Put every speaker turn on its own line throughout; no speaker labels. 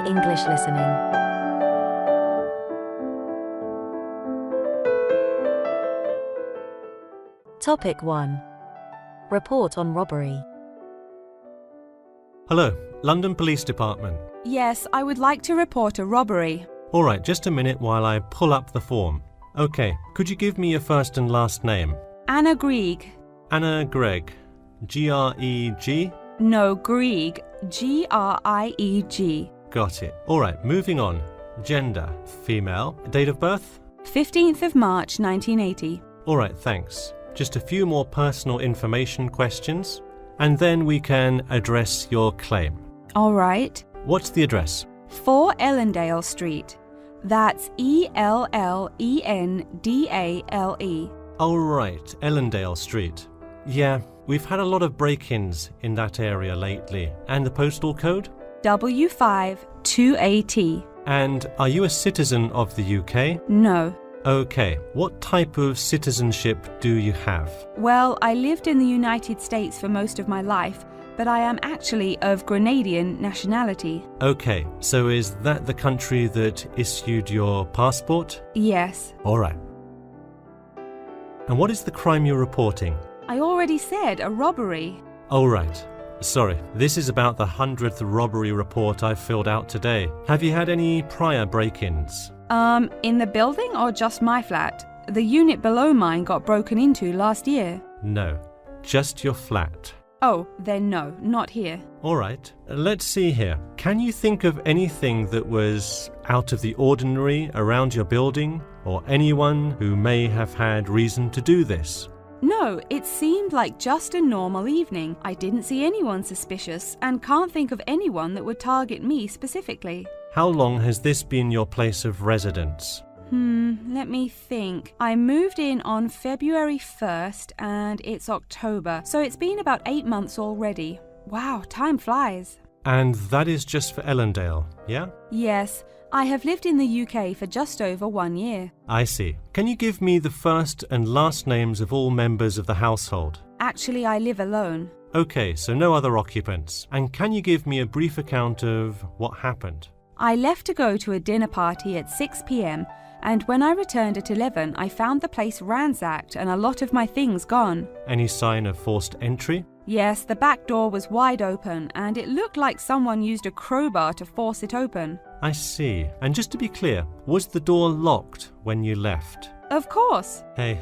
English listening. Topic 1. Report on robbery.
Hello, London Police Department.
Yes, I would like to report a robbery.
All right, just a minute while I pull up the form. Okay, could you give me your first and last name?
Anna Grieg.
Anna Gregg. G-R-E-G?
No, Grieg. G-R-I-E-G.
Got it. All right, moving on. Gender, female. Date of birth?
15th of March, 1980.
All right, thanks. Just a few more personal information questions, and then we can address your claim.
All right.
What's the address?
4 Ellendale Street. That's Ellendale.
Oh, right, Ellendale Street. Yeah, we've had a lot of break-ins in that area lately. And the postal code?
W5 2AT.
And are you a citizen of the UK?
No.
Okay, what type of citizenship do you have?
Well, I lived in the United States for most of my life, but I am actually of Grenadian nationality.
Okay, so is that the country that issued your passport?
Yes.
All right. And what is the crime you're reporting?
I already said a robbery.
Oh, right. Sorry, this is about the 100th robbery report I've filled out today. Have you had any prior break-ins?
In the building or just my flat? The unit below mine got broken into last year.
No, just your flat.
Oh, then no, not here.
All right, let's see here. Can you think of anything that was out of the ordinary around your building, or anyone who may have had reason to do this?
No, it seemed like just a normal evening. I didn't see anyone suspicious and can't think of anyone that would target me specifically.
How long has this been your place of residence?
Let me think. I moved in on February 1st and it's October, so it's been about 8 months already. Wow, time flies.
And that is just for Ellendale, yeah?
Yes, I have lived in the UK for just over 1 year.
I see. Can you give me the first and last names of all members of the household?
Actually, I live alone.
Okay, so no other occupants. And can you give me a brief account of what happened?
I left to go to a dinner party at 6 p.m. and when I returned at 11, I found the place ransacked and a lot of my things gone.
Any sign of forced entry?
Yes, the back door was wide open and it looked like someone used a crowbar to force it open.
I see. And just to be clear, was the door locked when you left?
Of course.
Hey,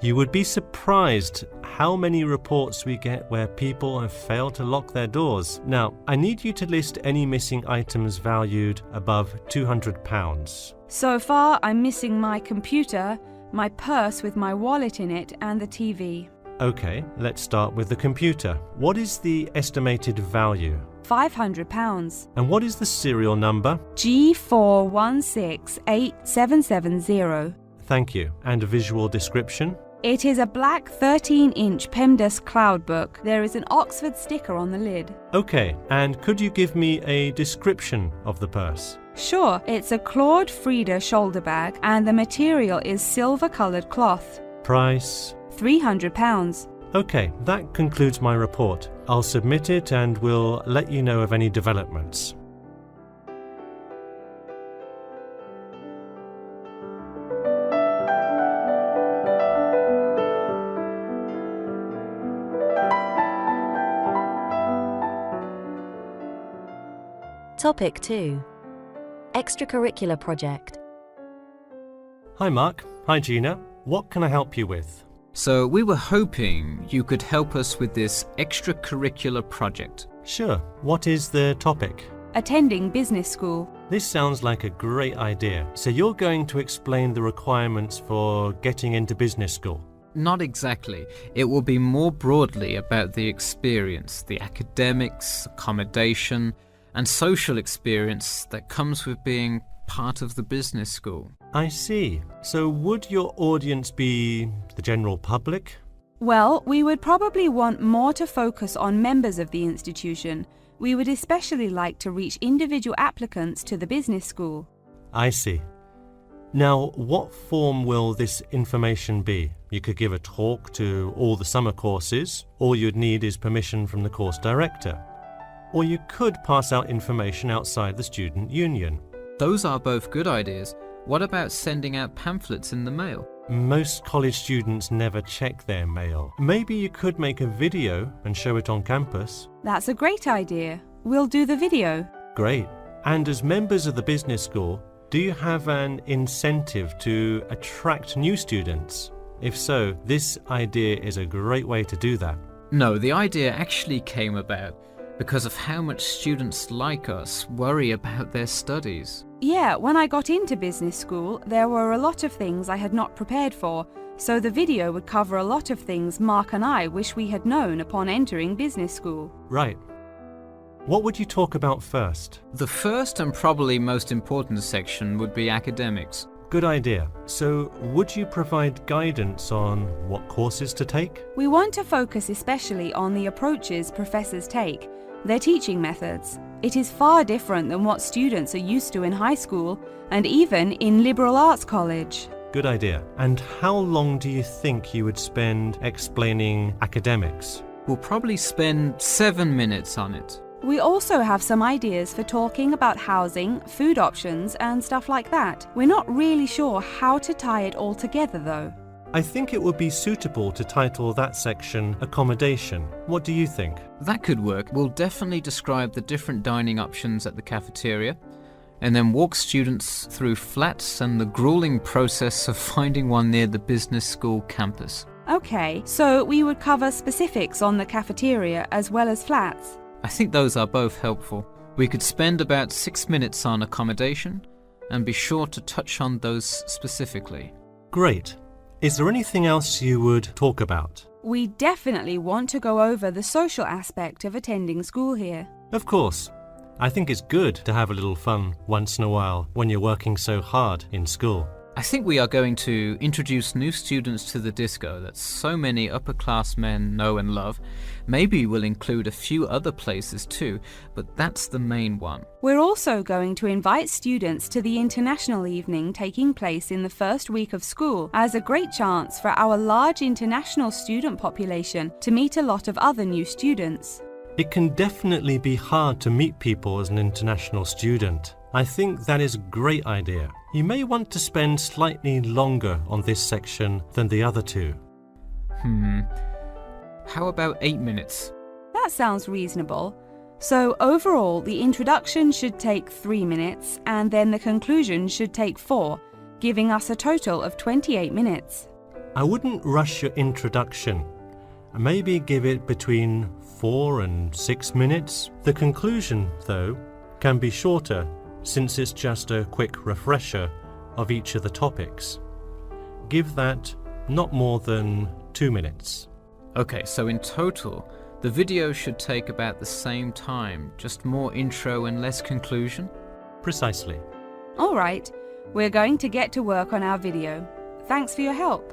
you would be surprised how many reports we get where people have failed to lock their doors. Now, I need you to list any missing items valued above £200.
So far, I'm missing my computer, my purse with my wallet in it, and the TV.
Okay, let's start with the computer. What is the estimated value?
£500.
And what is the serial number?
G41687770.
Thank you. And a visual description?
It is a black 13-inch PEMDAS cloud book. There is an Oxford sticker on the lid.
Okay, and could you give me a description of the purse?
Sure, it's a Claude Frieda shoulder bag and the material is silver-coloured cloth.
Price?
£300.
Okay, that concludes my report. I'll submit it and we'll let you know of any developments.
Topic 2. Extracurricular project.
Hi Mark. Hi Gina. What can I help you with?
So we were hoping you could help us with this extracurricular project.
Sure. What is the topic?
Attending business school.
This sounds like a great idea. So you're going to explain the requirements for getting into business school?
Not exactly. It will be more broadly about the experience, the academics, accommodation, and social experience that comes with being part of the business school.
I see. So would your audience be the general public?
Well, we would probably want more to focus on members of the institution. We would especially like to reach individual applicants to the business school.
I see. Now, what form will this information be? You could give a talk to all the summer courses. All you'd need is permission from the course director. or you could pass out information outside the student union.
Those are both good ideas. What about sending out pamphlets in the mail?
Most college students never check their mail. Maybe you could make a video and show it on campus.
That's a great idea. We'll do the video.
Great. And as members of the business school, do you have an incentive to attract new students? If so, this idea is a great way to do that.
No, the idea actually came about because of how much students like us worry about their studies.
Yeah, when I got into business school, there were a lot of things I had not prepared for, so the video would cover a lot of things Mark and I wish we had known upon entering business school.
Right. What would you talk about first?
The first and probably most important section would be academics.
Good idea. So, would you provide guidance on what courses to take?
We want to focus especially on the approaches professors take, their teaching methods. It is far different than what students are used to in high school and even in liberal arts college.
Good idea. And how long do you think you would spend explaining academics?
We'll probably spend 7 minutes on it.
We also have some ideas for talking about housing, food options and stuff like that. We're not really sure how to tie it all together though.
I think it would be suitable to title that section Accommodation. What do you think?
That could work. We'll definitely describe the different dining options at the cafeteria and then walk students through flats and the grueling process of finding one near the business school campus.
Okay, so we would cover specifics on the cafeteria as well as flats.
I think those are both helpful. We could spend about 6 minutes on accommodation and be sure to touch on those specifically.
Great. Is there anything else you would talk about?
We definitely want to go over the social aspect of attending school here.
Of course. I think it's good to have a little fun once in a while when you're working so hard in school.
I think we are going to introduce new students to the disco that so many upper-class men know and love. Maybe we'll include a few other places too, but that's the main one.
We're also going to invite students to the international evening taking place in the first week of school as a great chance for our large international student population to meet a lot of other new students.
It can definitely be hard to meet people as an international student. I think that is a great idea. You may want to spend slightly longer on this section than the other two.
How about 8 minutes?
That sounds reasonable. So overall, the introduction should take 3 minutes and then the conclusion should take 4, giving us a total of 28 minutes.
I wouldn't rush your introduction. Maybe give it between 4 and 6 minutes. The conclusion, though, can be shorter since it's just a quick refresher of each of the topics. Give that not more than 2 minutes.
Okay, so in total, the video should take about the same time, just more intro and less conclusion?
Precisely.
All right, we're going to get to work on our video. Thanks for your help.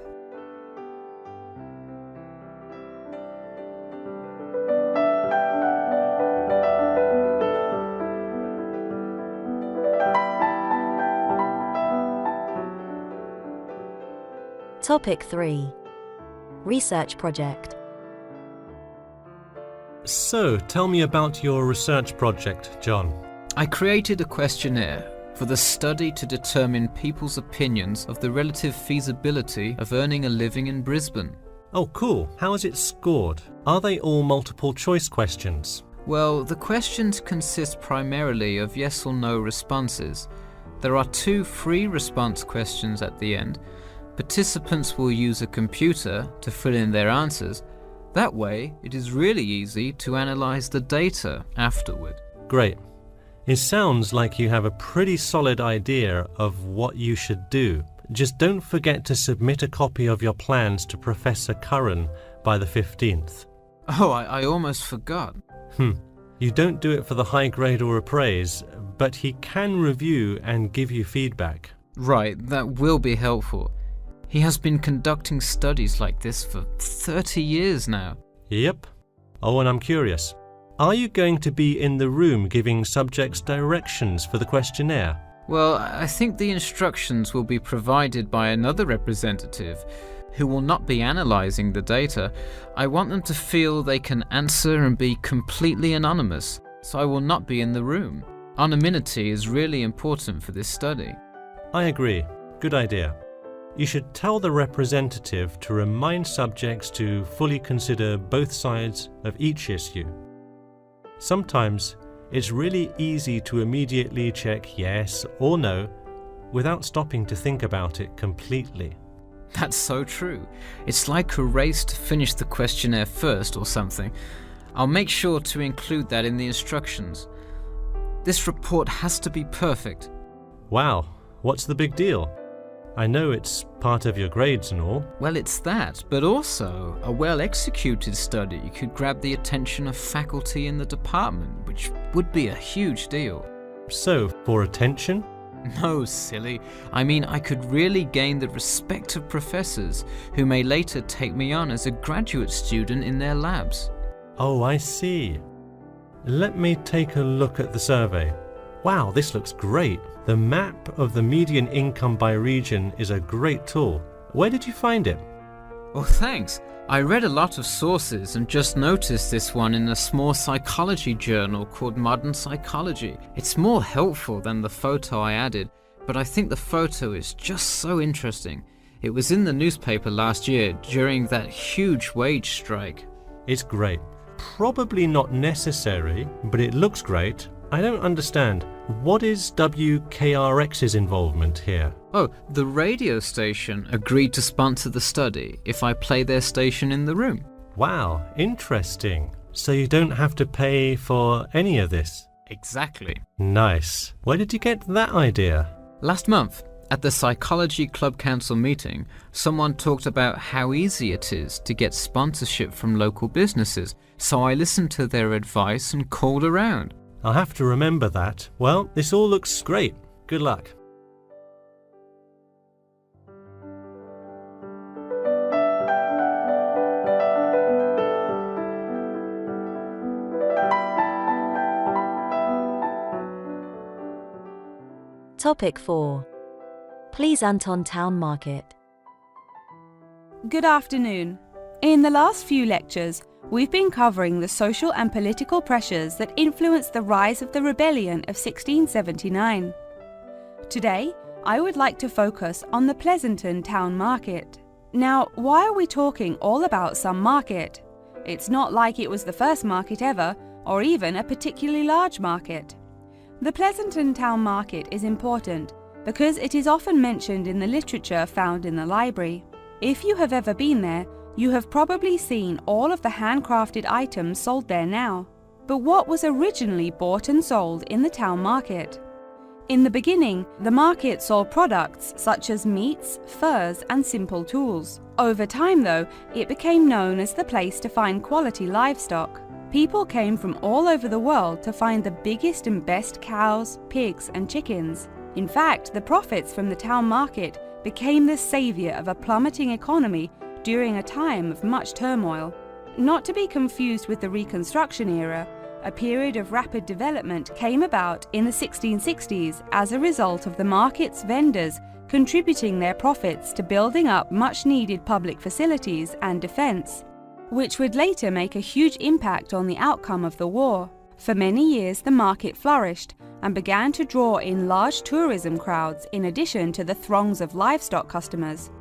Topic 3. Research project.
So, tell me about your research project, John.
I created a questionnaire for the study to determine people's opinions of the relative feasibility of earning a living in Brisbane.
Oh, cool. How is it scored? Are they all multiple choice questions?
Well, the questions consist primarily of yes or no responses. There are 2 free response questions at the end. Participants will use a computer to fill in their answers. That way, it is really easy to analyze the data afterward.
Great. It sounds like you have a pretty solid idea of what you should do. Just don't forget to submit a copy of your plans to Professor Curran by the 15th.
Oh, I almost forgot.
You don't do it for the high grade or a praise, but he can review and give you feedback.
Right, that will be helpful. He has been conducting studies like this for 30 years now.
Yep. Oh, and I'm curious. Are you going to be in the room giving subjects directions for the questionnaire?
Well, I think the instructions will be provided by another representative who will not be analysing the data. I want them to feel they can answer and be completely anonymous. so I will not be in the room. Anonymity is really important for this study.
I agree. Good idea. You should tell the representative to remind subjects to fully consider both sides of each issue. Sometimes it's really easy to immediately check yes or no without stopping to think about it completely.
That's so true. It's like a race to finish the questionnaire first or something. I'll make sure to include that in the instructions. This report has to be perfect.
Wow, what's the big deal? I know it's part of your grades and all.
Well, it's that, but also a well-executed study could grab the attention of faculty in the department, which would be a huge deal.
So, for attention?
No, silly. I mean, I could really gain the respect of professors who may later take me on as a graduate student in their labs.
Oh, I see. Let me take a look at the survey. Wow, this looks great. The map of the median income by region is a great tool. Where did you find it?
Well, thanks. I read a lot of sources and just noticed this one in a small psychology journal called Modern Psychology. It's more helpful than the photo I added, but I think the photo is just so interesting. It was in the newspaper last year during that huge wage strike.
It's great. Probably not necessary, but it looks great. I don't understand. What is WKRX's involvement here?
Oh, the radio station agreed to sponsor the study if I play their station in the room.
Wow, interesting. So you don't have to pay for any of this?
Exactly.
Nice. Where did you get that idea?
Last month, at the Psychology Club Council meeting, someone talked about how easy it is to get sponsorship from local businesses, so I listened to their advice and called around.
I'll have to remember that. Well, this all looks great. Good luck.
Topic 4. Pleasanton Town Market.
Good afternoon. In the last few lectures, we've been covering the social and political pressures that influenced the rise of the rebellion of 1679. Today, I would like to focus on the Pleasanton Town Market. Now, why are we talking all about some market? It's not like it was the first market ever, or even a particularly large market. The Pleasanton Town Market is important because it is often mentioned in the literature found in the library. If you have ever been there, you have probably seen all of the handcrafted items sold there now. But what was originally bought and sold in the town market? In the beginning, the market sold products such as meats, furs, and simple tools. Over time, though, it became known as the place to find quality livestock. People came from all over the world to find the biggest and best cows, pigs, and chickens. In fact, the profits from the town market became the savior of a plummeting economy during a time of much turmoil. Not to be confused with the Reconstruction era, a period of rapid development came about in the 1660s as a result of the market's vendors contributing their profits to building up much-needed public facilities and defense, which would later make a huge impact on the outcome of the war. For many years, the market flourished and began to draw in large tourism crowds in addition to the throngs of livestock customers.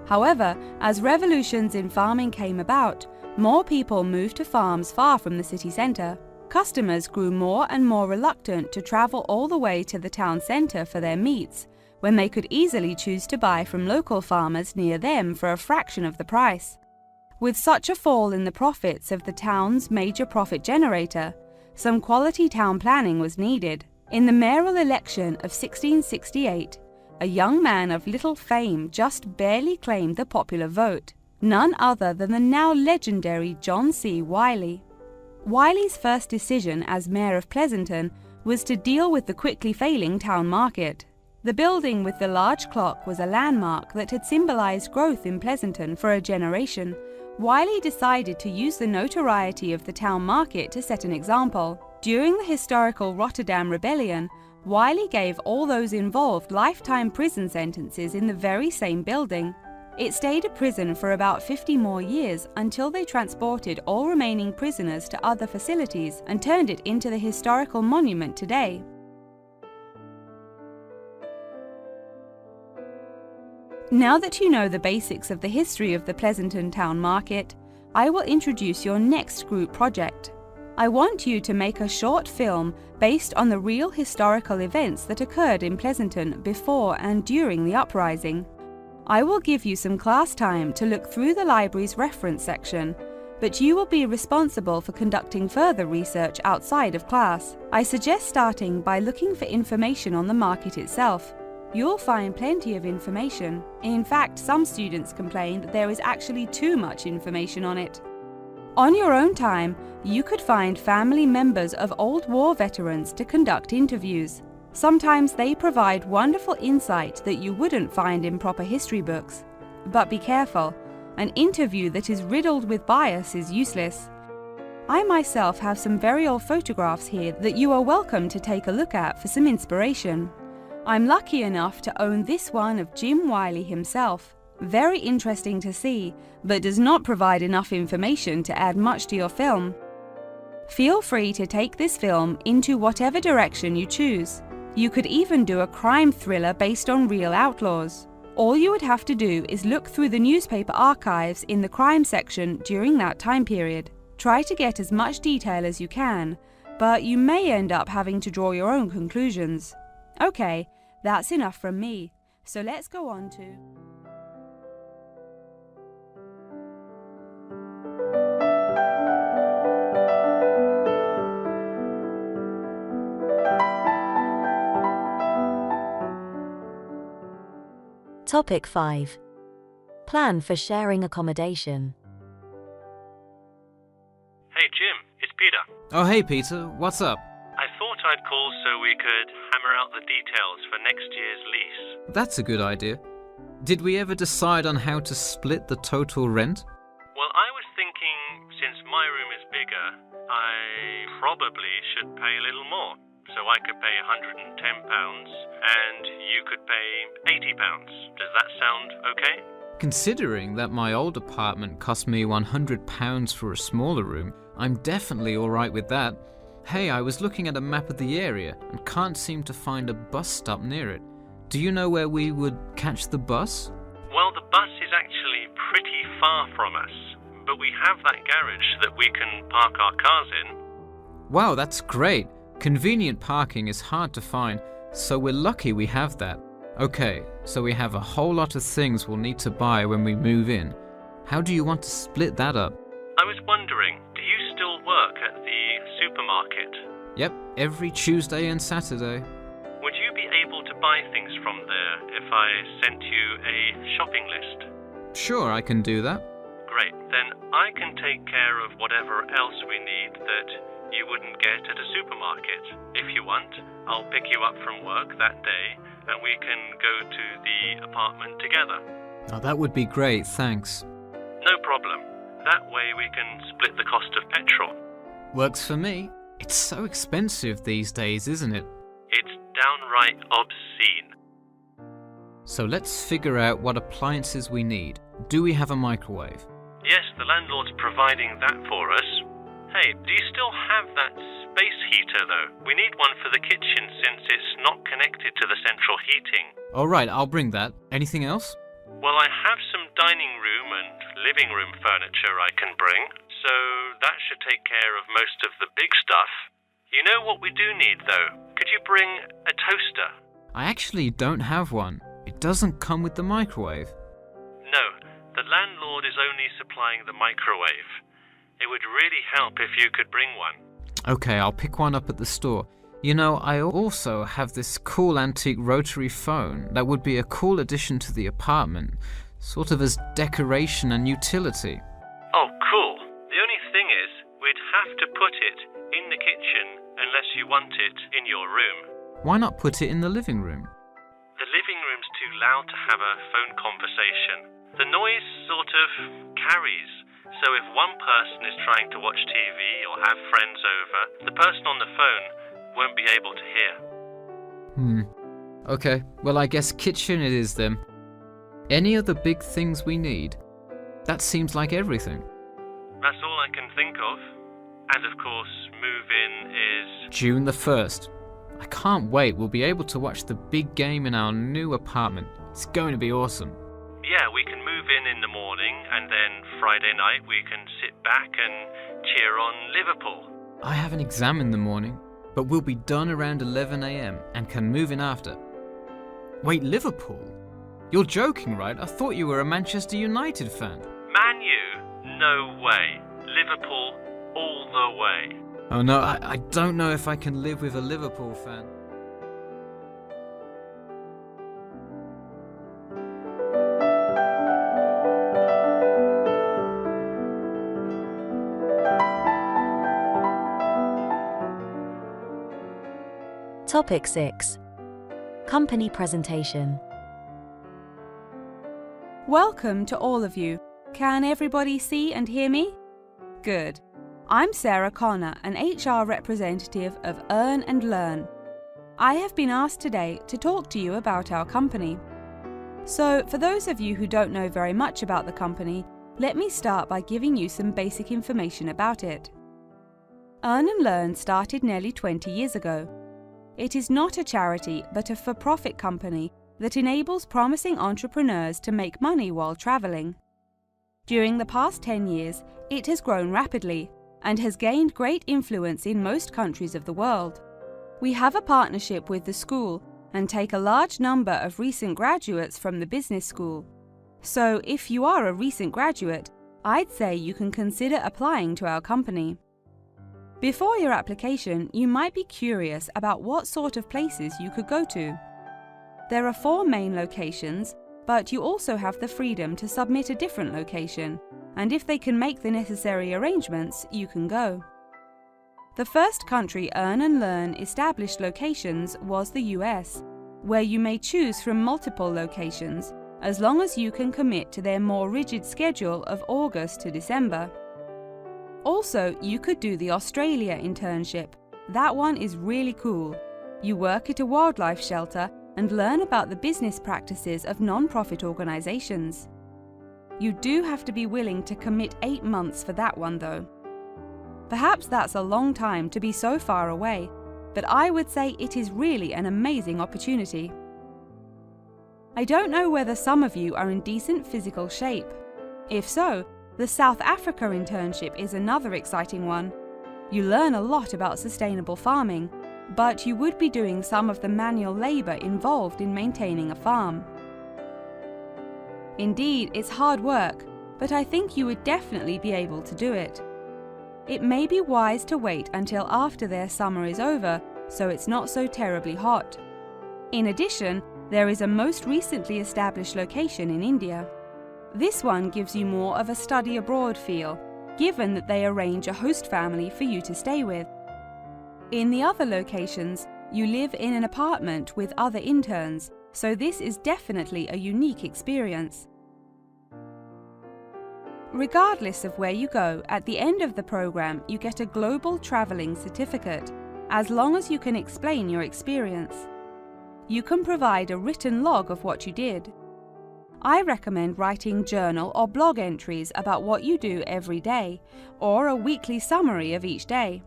However, as revolutions in farming came about, more people moved to farms far from the city centre. Customers grew more and more reluctant to travel all the way to the town centre for their meats, when they could easily choose to buy from local farmers near them for a fraction of the price. With such a fall in the profits of the town's major profit generator, some quality town planning was needed. In the mayoral election of 1668, a young man of little fame just barely claimed the popular vote, none other than the now legendary John C. Wiley. Wiley's first decision as mayor of Pleasanton was to deal with the quickly failing town market. The building with the large clock was a landmark that had symbolized growth in Pleasanton for a generation. Wiley decided to use the notoriety of the town market to set an example. During the historical Rotterdam Rebellion, Wiley gave all those involved lifetime prison sentences in the very same building. It stayed a prison for about 50 more years until they transported all remaining prisoners to other facilities and turned it into the historical monument today. Now that you know the basics of the history of the Pleasanton Town Market, I will introduce your next group project. I want you to make a short film based on the real historical events that occurred in Pleasanton before and during the uprising. I will give you some class time to look through the library's reference section, but you will be responsible for conducting further research outside of class. I suggest starting by looking for information on the market itself. You'll find plenty of information. In fact, some students complain that there is actually too much information on it. On your own time, you could find family members of old war veterans to conduct interviews. Sometimes they provide wonderful insight that you wouldn't find in proper history books. But be careful, an interview that is riddled with bias is useless. I myself have some very old photographs here that you are welcome to take a look at for some inspiration. I'm lucky enough to own this one of Jim Wiley himself. Very interesting to see, but does not provide enough information to add much to your film. Feel free to take this film into whatever direction you choose. You could even do a crime thriller based on real outlaws. All you would have to do is look through the newspaper archives in the crime section during that time period. Try to get as much detail as you can, but you may end up having to draw your own conclusions. Okay, that's enough from me, so let's go on to...
Topic 5. Plan for sharing accommodation.
Hey Jim, it's Peter.
Oh, hey Peter, what's up?
I thought I'd call so we could hammer out the details for next year's lease.
That's a good idea. Did we ever decide on how to split the total rent?
Well, I was thinking since my room is bigger, I probably should pay a little more. So I could pay £110 and you could pay £80. Does that sound okay?
Considering that my old apartment cost me £100 for a smaller room, I'm definitely alright with that. Hey, I was looking at a map of the area and can't seem to find a bus stop near it. Do you know where we would catch the bus?
Well, the bus is actually pretty far from us, but we have that garage that we can park our cars in.
Wow, that's great. Convenient parking is hard to find, so we're lucky we have that. Okay, so we have a whole lot of things we'll need to buy when we move in. How do you want to split that up?
I was wondering, do you still work at the supermarket?
Yep, every Tuesday and Saturday.
Would you be able to buy things from there if I sent you a shopping list?
Sure, I can do that.
Great, then I can take care of whatever else we need that you wouldn't get at a supermarket. If you want, I'll pick you up from work that day and we can go to the apartment together.
Oh, that would be great, thanks.
No problem. That way we can split the cost of petrol.
Works for me. It's so expensive these days, isn't it?
It's downright obscene.
So let's figure out what appliances we need. Do we have a microwave?
Yes, the landlord's providing that for us. Hey, do you still have that space heater though? We need one for the kitchen since it's not connected to the central heating.
Alright, I'll bring that. Anything else?
Well, I have some dining room and living room furniture I can bring, so that should take care of most of the big stuff. You know what we do need though? Could you bring a toaster?
I actually don't have one. It doesn't come with the microwave.
No, the landlord is only supplying the microwave. It would really help if you could bring one.
Okay, I'll pick one up at the store. You know, I also have this cool antique rotary phone that would be a cool addition to the apartment, sort of as decoration and utility.
Oh, cool. The only thing is, we'd have to put it in the kitchen unless you want it in your room.
Why not put it in the living room?
The living room's too loud to have a phone conversation. The noise sort of carries. So if one person is trying to watch TV or have friends over, the person on the phone won't be able to hear.
Okay, well I guess kitchen it is then. Any other big things we need? That seems like everything.
That's all I can think of. And of course, move-in is...
June the 1st. I can't wait. We'll be able to watch the big game in our new apartment. It's going to be awesome.
Yeah, we can move in the morning, and then Friday night we can sit back and cheer on Liverpool.
I have an exam in the morning, but we'll be done around 11 a.m. and can move in after. Wait, Liverpool? You're joking, right? I thought you were a Manchester United fan.
Man U? No way. Liverpool all the way.
Oh no, I don't know if I can live with a Liverpool fan.
Topic 6. Company presentation.
Welcome to all of you. Can everybody see and hear me? Good. I'm Sarah Connor, an HR representative of Earn and Learn. I have been asked today to talk to you about our company. So, for those of you who don't know very much about the company, let me start by giving you some basic information about it. Earn and Learn started nearly 20 years ago. It is not a charity, but a for-profit company that enables promising entrepreneurs to make money while traveling. During the past 10 years, it has grown rapidly and has gained great influence in most countries of the world. We have a partnership with the school and take a large number of recent graduates from the business school. So if you are a recent graduate, I'd say you can consider applying to our company. Before your application, you might be curious about what sort of places you could go to. There are 4 main locations, but you also have the freedom to submit a different location, and if they can make the necessary arrangements, you can go. The first country Earn and Learn established locations was the US, where you may choose from multiple locations, as long as you can commit to their more rigid schedule of August to December. Also, you could do the Australia internship. That one is really cool. You work at a wildlife shelter and learn about the business practices of non-profit organizations. You do have to be willing to commit 8 months for that one though. Perhaps that's a long time to be so far away, but I would say it is really an amazing opportunity. I don't know whether some of you are in decent physical shape. If so, the South Africa internship is another exciting one. You learn a lot about sustainable farming, but you would be doing some of the manual labor involved in maintaining a farm. Indeed, it's hard work, but I think you would definitely be able to do it. It may be wise to wait until after their summer is over, so it's not so terribly hot. In addition, there is a most recently established location in India. This one gives you more of a study abroad feel, given that they arrange a host family for you to stay with. In the other locations, you live in an apartment with other interns, so this is definitely a unique experience. Regardless of where you go, at the end of the program you get a global traveling certificate, as long as you can explain your experience. You can provide a written log of what you did. I recommend writing journal or blog entries about what you do every day, or a weekly summary of each day.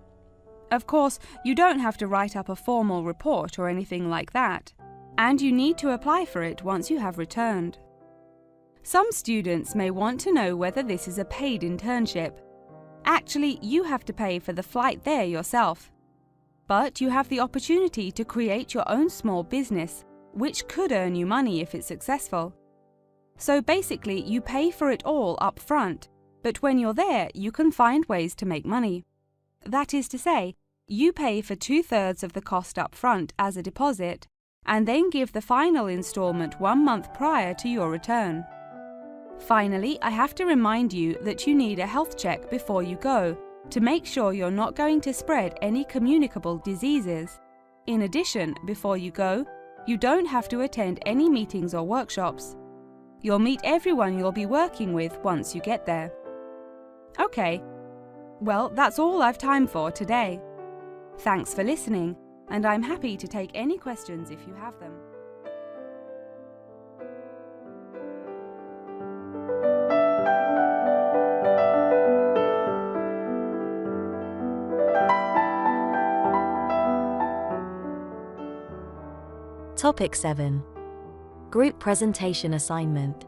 Of course, you don't have to write up a formal report or anything like that, and you need to apply for it once you have returned. Some students may want to know whether this is a paid internship. Actually, you have to pay for the flight there yourself. But you have the opportunity to create your own small business, which could earn you money if it's successful. So basically, you pay for it all up front, but when you're there, you can find ways to make money. That is to say, you pay for 2/3 of the cost up front as a deposit, and then give the final installment 1 month prior to your return. Finally, I have to remind you that you need a health check before you go, to make sure you're not going to spread any communicable diseases. In addition, before you go, you don't have to attend any meetings or workshops. You'll meet everyone you'll be working with once you get there. Okay, well, that's all I've time for today. Thanks for listening, and I'm happy to take any questions if you have them.
Topic 7. Group presentation assignment.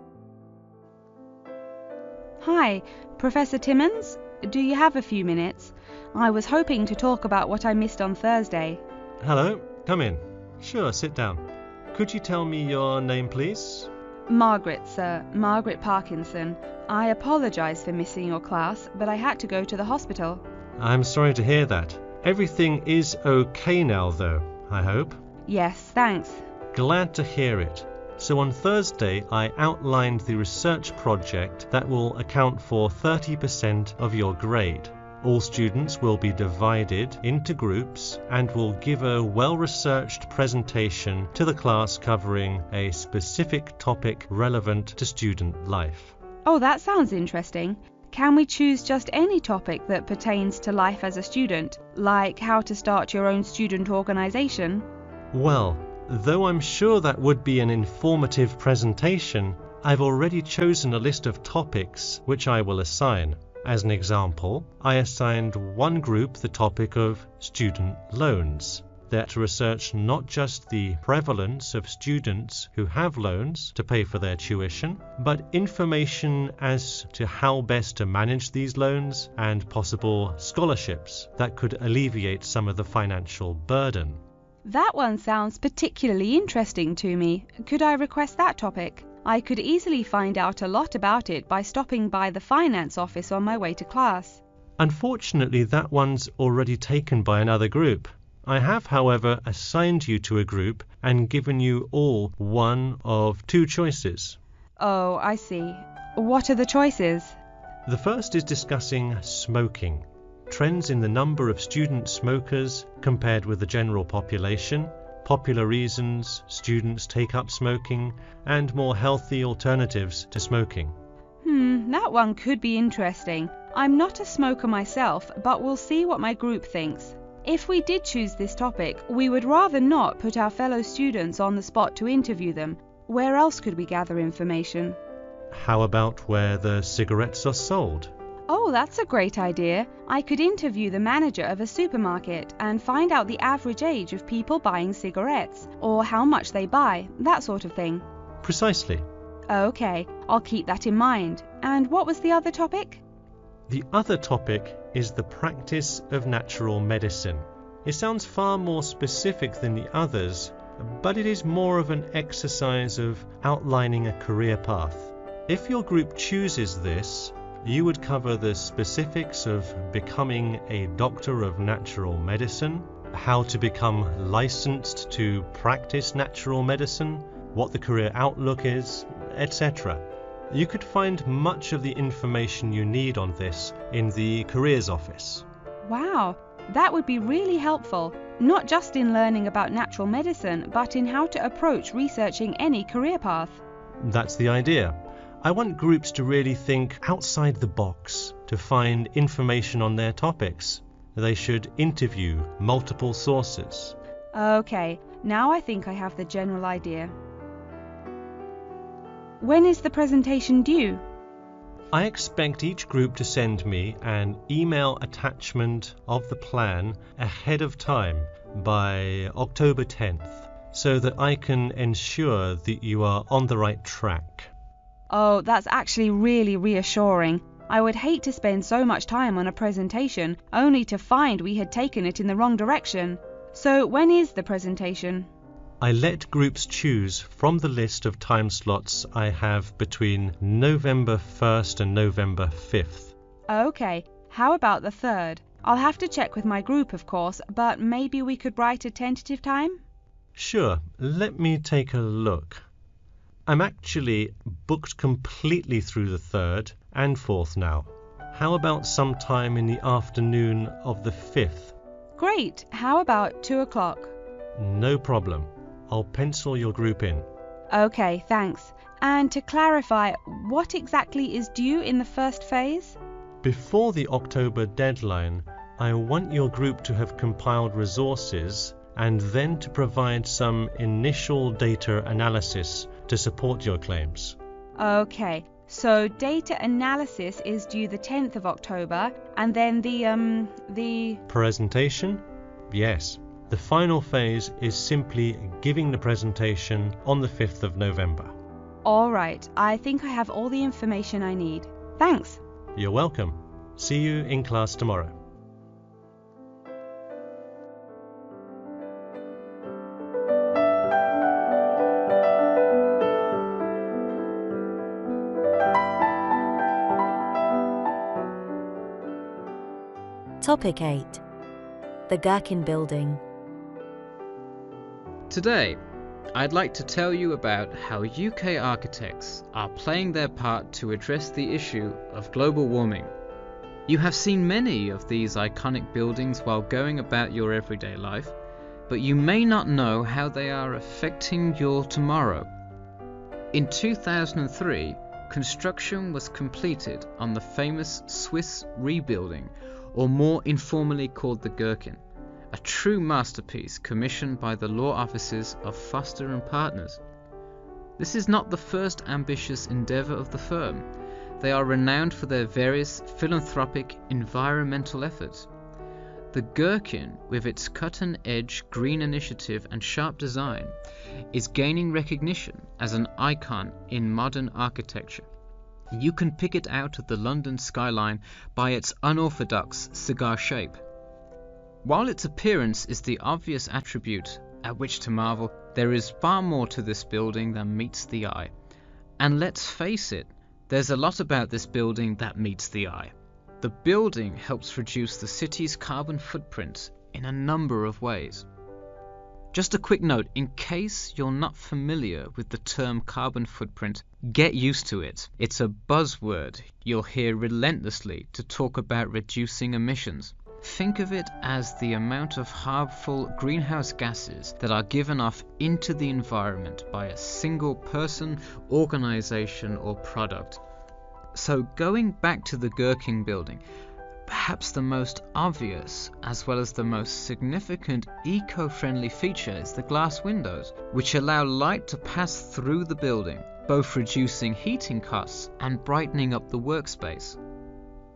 Hi, Professor Timmons. Do you have a few minutes? I was hoping to talk about what I missed on Thursday.
Hello, come in. Sure, sit down. Could you tell me your name, please?
Margaret, sir. Margaret Parkinson. I apologise for missing your class, but I had to go to the hospital.
I'm sorry to hear that. Everything is okay now, though, I hope.
Yes, thanks.
Glad to hear it. So on Thursday, I outlined the research project that will account for 30% of your grade. All students will be divided into groups and will give a well-researched presentation to the class covering a specific topic relevant to student life.
Oh, that sounds interesting. Can we choose just any topic that pertains to life as a student, like how to start your own student organisation?
Well, though I'm sure that would be an informative presentation, I've already chosen a list of topics which I will assign. As an example, I assigned one group the topic of student loans. They're to research not just the prevalence of students who have loans to pay for their tuition, but information as to how best to manage these loans and possible scholarships that could alleviate some of the financial burden.
That one sounds particularly interesting to me. Could I request that topic? I could easily find out a lot about it by stopping by the finance office on my way to class.
Unfortunately, that one's already taken by another group. I have, however, assigned you to a group and given you all one of two choices.
Oh, I see. What are the choices?
The first is discussing smoking, trends in the number of student smokers compared with the general population, popular reasons students take up smoking, and more healthy alternatives to smoking.
That one could be interesting. I'm not a smoker myself, but we'll see what my group thinks. If we did choose this topic, we would rather not put our fellow students on the spot to interview them. Where else could we gather information?
How about where the cigarettes are sold?
Oh, that's a great idea. I could interview the manager of a supermarket and find out the average age of people buying cigarettes, or how much they buy, that sort of thing.
Precisely.
Okay, I'll keep that in mind. And what was the other topic?
The other topic is the practice of natural medicine. It sounds far more specific than the others, but it is more of an exercise of outlining a career path. If your group chooses this, you would cover the specifics of becoming a doctor of natural medicine, how to become licensed to practice natural medicine, what the career outlook is, etc. You could find much of the information you need on this in the careers office.
Wow, that would be really helpful, not just in learning about natural medicine, but in how to approach researching any career path.
That's the idea. I want groups to really think outside the box to find information on their topics. They should interview multiple sources.
Okay, now I think I have the general idea. When is the presentation due?
I expect each group to send me an email attachment of the plan ahead of time by October 10th, so that I can ensure that you are on the right track.
Oh, that's actually really reassuring. I would hate to spend so much time on a presentation only to find we had taken it in the wrong direction. So when is the presentation?
I let groups choose from the list of time slots I have between November 1st and November 5th.
Okay, how about the 3rd? I'll have to check with my group, of course, but maybe we could write a tentative time?
Sure, let me take a look. I'm actually booked completely through the 3rd and 4th now. How about sometime in the afternoon of the 5th?
Great, how about 2 o'clock?
No problem. I'll pencil your group in.
Okay, thanks. And to clarify, what exactly is due in the first phase?
Before the October deadline, I want your group to have compiled resources and then to provide some initial data analysis to support your claims.
Okay, so data analysis is due the 10th of October, and then the
Presentation? Yes. The The final phase is simply giving the presentation on the 5th of November.
All right, I think I have all the information I need. Thanks.
You're welcome. See you in class tomorrow.
Topic 8. The Gherkin Building.
Today, I'd like to tell you about how UK architects are playing their part to address the issue of global warming. You have seen many of these iconic buildings while going about your everyday life, but you may not know how they are affecting your tomorrow. In 2003, construction was completed on the famous Swiss rebuilding, or more informally called the Gherkin, a true masterpiece commissioned by the law offices of Foster and Partners. This is not the first ambitious endeavour of the firm. They are renowned for their various philanthropic environmental efforts. The Gherkin, with its cut-and-edge green initiative and sharp design, is gaining recognition as an icon in modern architecture. You can pick it out of the London skyline by its unorthodox cigar shape. While its appearance is the obvious attribute at which to marvel, there is far more to this building than meets the eye. And let's face it, there's a lot about this building that meets the eye. The building helps reduce the city's carbon footprint in a number of ways. Just a quick note, in case you're not familiar with the term carbon footprint, get used to it. It's a buzzword you'll hear relentlessly to talk about reducing emissions. Think of it as the amount of harmful greenhouse gases that are given off into the environment by a single person, organization, or product. So going back to the Gherkin building, perhaps the most obvious as well as the most significant eco-friendly feature is the glass windows, which allow light to pass through the building, both reducing heating costs and brightening up the workspace.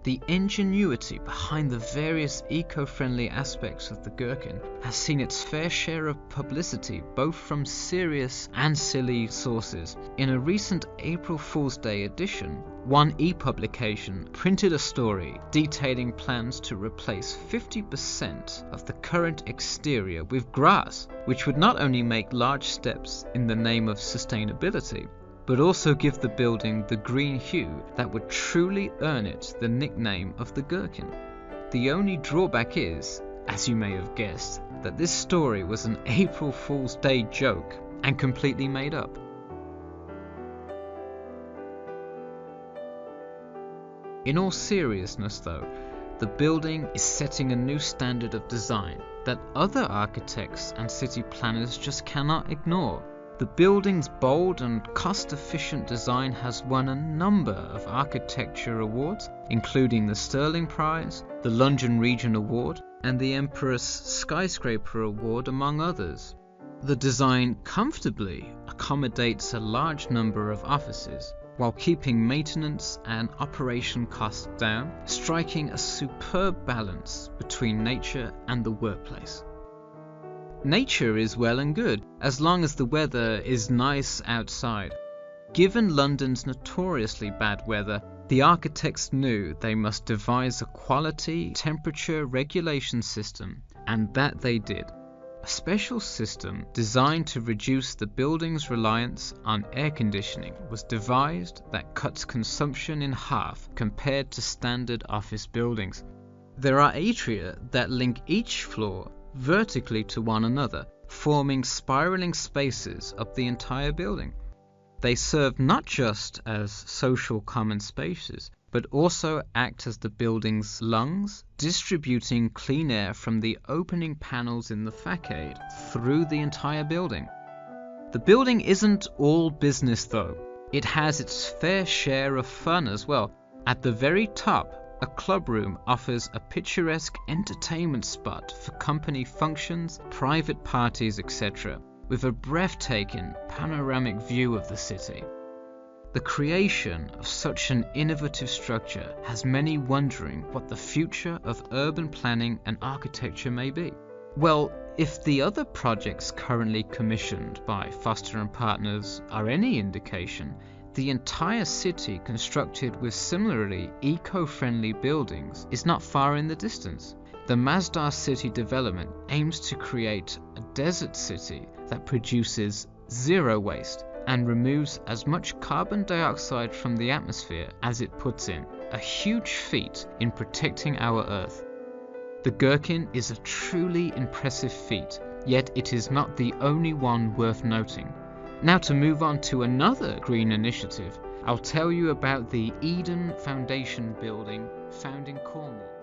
The ingenuity behind the various eco-friendly aspects of the Gherkin has seen its fair share of publicity both from serious and silly sources. In a recent April Fool's Day edition, One e-publication printed a story detailing plans to replace 50% of the current exterior with grass, which would not only make large steps in the name of sustainability, but also give the building the green hue that would truly earn it the nickname of the Gherkin. The only drawback is, as you may have guessed, that this story was an April Fool's Day joke and completely made up. In all seriousness though, the building is setting a new standard of design that other architects and city planners just cannot ignore. The building's bold and cost-efficient design has won a number of architecture awards, including the Stirling Prize, the London Region Award, and the Emperor's Skyscraper Award, among others. The design comfortably accommodates a large number of offices, while keeping maintenance and operation costs down, striking a superb balance between nature and the workplace. Nature is well and good, as long as the weather is nice outside. Given London's notoriously bad weather, the architects knew they must devise a quality temperature regulation system, and that they did. A special system designed to reduce the building's reliance on air conditioning was devised that cuts consumption in half compared to standard office buildings. There are atria that link each floor vertically to one another, forming spiraling spaces up the entire building. They serve not just as social common spaces, but also act as the building's lungs, distributing clean air from the opening panels in the facade through the entire building. The building isn't all business though. It has its fair share of fun as well. At the very top, a club room offers a picturesque entertainment spot for company functions, private parties, etc., with a breathtaking panoramic view of the city. The creation of such an innovative structure has many wondering what the future of urban planning and architecture may be. Well, If the other projects currently commissioned by Foster and Partners are any indication, the entire city constructed with similarly eco-friendly buildings is not far in the distance. The Masdar city development aims to create a desert city that produces zero waste and removes as much carbon dioxide from the atmosphere as it puts in, a huge feat in protecting our Earth. The gherkin is a truly impressive feat, yet it is not the only one worth noting. Now to move on to another green initiative, I'll tell you about the Eden Foundation building found in Cornwall.